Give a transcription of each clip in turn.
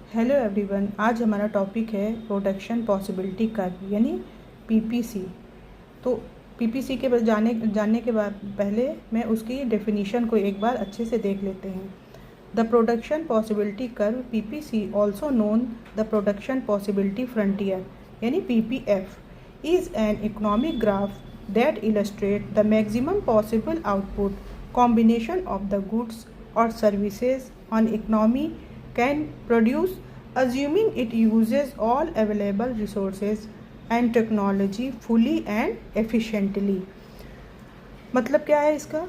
Hello everyone, आज हमारा topic है प्रोडक्शन पॉसिबिलिटी कर्व यानी पीपीसी। तो पीपीसी के बाद जानने के बाद पहले मैं उसकी डेफिनेशन को एक बार अच्छे से देख लेते हैं। The production possibility curve PPC, also known the production possibility frontier यानी PPF, is an economic graph that illustrate the maximum possible output combination of the goods और services on economy can produce, assuming it uses all available resources and technology fully and efficiently। मतलब क्या है इसका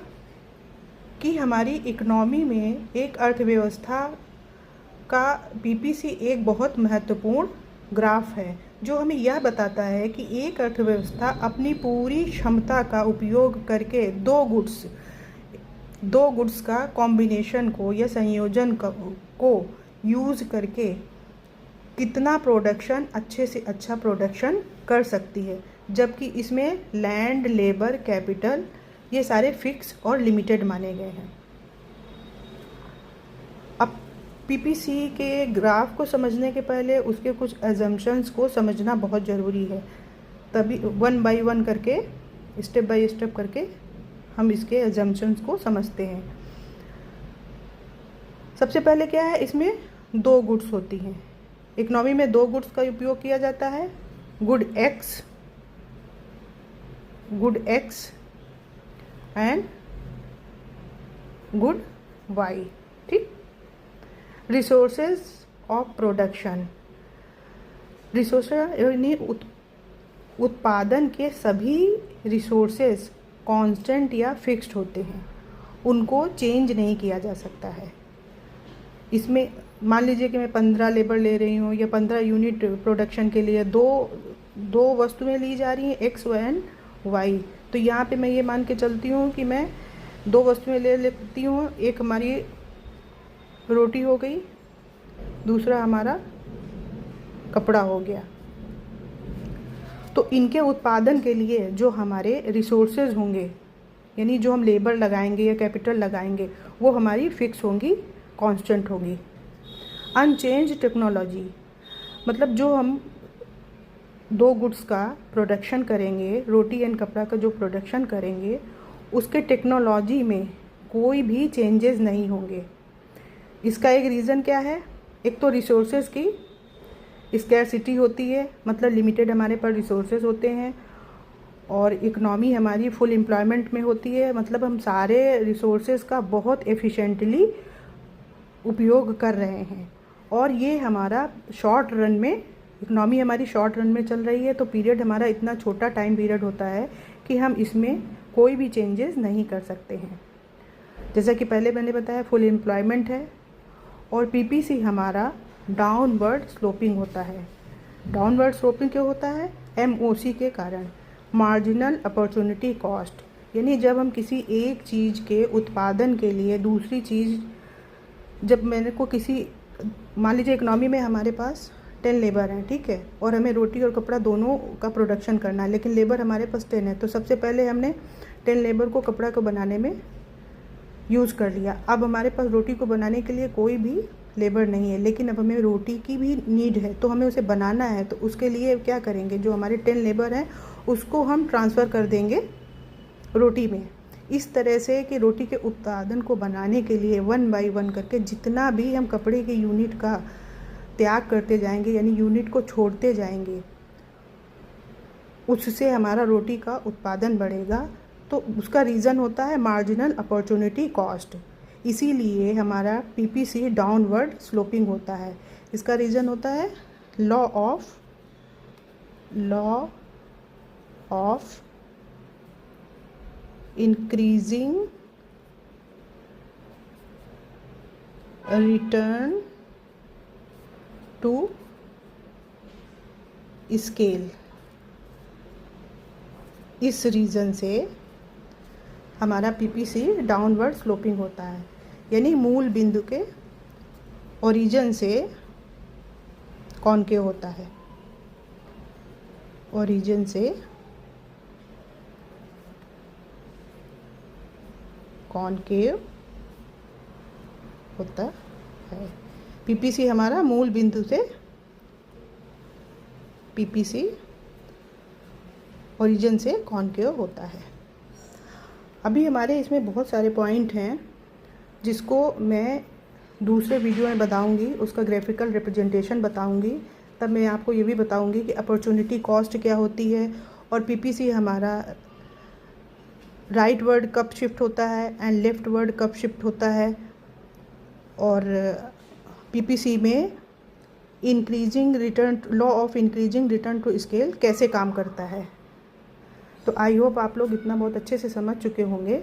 कि हमारी economy में एक अर्थव्यवस्था का पीपीसी एक बहुत महत्वपूर्ण ग्राफ है जो हमें यह बताता है कि एक अर्थव्यवस्था अपनी पूरी क्षमता का उपयोग करके दो गुड्स का कॉम्बिनेशन को या संयोजन को यूज़ करके कितना प्रोडक्शन, अच्छे से अच्छा प्रोडक्शन कर सकती है, जबकि इसमें लैंड, लेबर, कैपिटल ये सारे फिक्स और लिमिटेड माने गए हैं। अब पीपीसी के ग्राफ को समझने के पहले उसके कुछ अजम्पशंस को समझना बहुत ज़रूरी है, तभी वन बाय वन करके, स्टेप बाय स्टेप करके हम इसके अजम्पशंस को समझते हैं। सबसे पहले क्या है, इसमें दो गुड्स होती हैं। इकोनॉमी में दो गुड्स का उपयोग किया जाता है, good x and good y. ठीक। रिसोर्सेज ऑफ प्रोडक्शन, रिसोर्सेज यानी उत्पादन के सभी रिसोर्सेज कांस्टेंट या फिक्स्ड होते हैं, उनको चेंज नहीं किया जा सकता है। इसमें मान लीजिए कि मैं 15 लेबर ले रही हूँ या 15 यूनिट प्रोडक्शन के लिए दो वस्तुएं ली जा रही हैं, एक्स एंड वाई। तो यहाँ पे मैं ये मान के चलती हूँ कि मैं दो वस्तुएं ले लेती हूँ, एक हमारी रोटी हो गई, दूसरा हमारा कपड़ा हो गया। तो इनके उत्पादन के लिए जो हमारे रिसोर्सेज होंगे, यानी जो हम लेबर लगाएंगे या कैपिटल लगाएंगे, वो हमारी फिक्स होंगी, कांस्टेंट होगी। अनचेंज टेक्नोलॉजी, मतलब जो हम दो गुड्स का प्रोडक्शन करेंगे, रोटी एंड कपड़ा का जो प्रोडक्शन करेंगे, उसके टेक्नोलॉजी में कोई भी चेंजेस नहीं होंगे। इसका एक रीज़न क्या है, एक तो रिसोर्सेज की स्कैरसिटी होती है, मतलब लिमिटेड हमारे पास रिसोर्सेज होते हैं, और इकनॉमी हमारी फुल एम्प्लॉयमेंट में होती है, मतलब हम सारे रिसोर्सेज का बहुत एफिशिएंटली उपयोग कर रहे हैं। और ये हमारा शॉर्ट रन में, इकनॉमी हमारी शॉर्ट रन में चल रही है, तो पीरियड हमारा इतना छोटा टाइम पीरियड होता है कि हम इसमें कोई भी चेंजेस नहीं कर सकते हैं। जैसा कि पहले मैंने बताया, फुल एम्प्लॉयमेंट है। और पीपीसी हमारा डाउनवर्ड स्लोपिंग होता है। डाउनवर्ड स्लोपिंग क्यों होता है, एमओसी के कारण, मार्जिनल अपॉर्चुनिटी कॉस्ट, यानी जब हम किसी एक चीज़ के उत्पादन के लिए दूसरी चीज़, जब मैंने को किसी, मान लीजिए इकनॉमी में हमारे पास 10 लेबर हैं, ठीक है, और हमें रोटी और कपड़ा दोनों का प्रोडक्शन करना है, लेकिन लेबर हमारे पास 10 है। तो सबसे पहले हमने 10 लेबर को कपड़ा को बनाने में यूज़ कर लिया। अब हमारे पास रोटी को बनाने के लिए कोई भी लेबर नहीं है, लेकिन अब हमें रोटी की भी नीड है, तो हमें उसे बनाना है। तो उसके लिए क्या करेंगे, जो हमारे 10 लेबर हैं उसको हम ट्रांसफ़र कर देंगे रोटी में, इस तरह से कि रोटी के उत्पादन को बनाने के लिए वन बाय वन करके जितना भी हम कपड़े के यूनिट का त्याग करते जाएंगे, यानी यूनिट को छोड़ते जाएंगे, उससे हमारा रोटी का उत्पादन बढ़ेगा। तो उसका रीज़न होता है मार्जिनल अपॉर्चुनिटी कॉस्ट। इसीलिए हमारा पीपीसी डाउनवर्ड स्लोपिंग होता है। इसका रीज़न होता है law of increasing return to scale. इस रीज़न से हमारा पीपीसी डाउनवर्ड स्लोपिंग होता है, यानी मूल बिंदु के ओरिजिन से कॉनकेव होता है, ओरिजिन से कॉनकेव होता है। पीपीसी हमारा मूल बिंदु से पीपीसी ओरिजिन से कॉनकेव होता है। अभी हमारे इसमें बहुत सारे पॉइंट हैं जिसको मैं दूसरे वीडियो में बताऊंगी, उसका ग्राफिकल रिप्रेजेंटेशन बताऊंगी। तब मैं आपको ये भी बताऊंगी कि अपॉर्चुनिटी कॉस्ट क्या होती है और पीपीसी हमारा राइट वर्ड कब शिफ्ट होता है एंड लेफ़्ट वर्ड कब शिफ्ट होता है, और पीपीसी में increasing return law of increasing return to scale कैसे काम करता है। तो आई होप आप लोग इतना बहुत अच्छे से समझ चुके होंगे,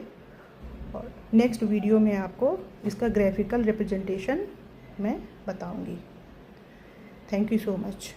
और नेक्स्ट वीडियो में आपको इसका ग्राफिकल रिप्रेजेंटेशन मैं बताऊंगी। Thank you so much.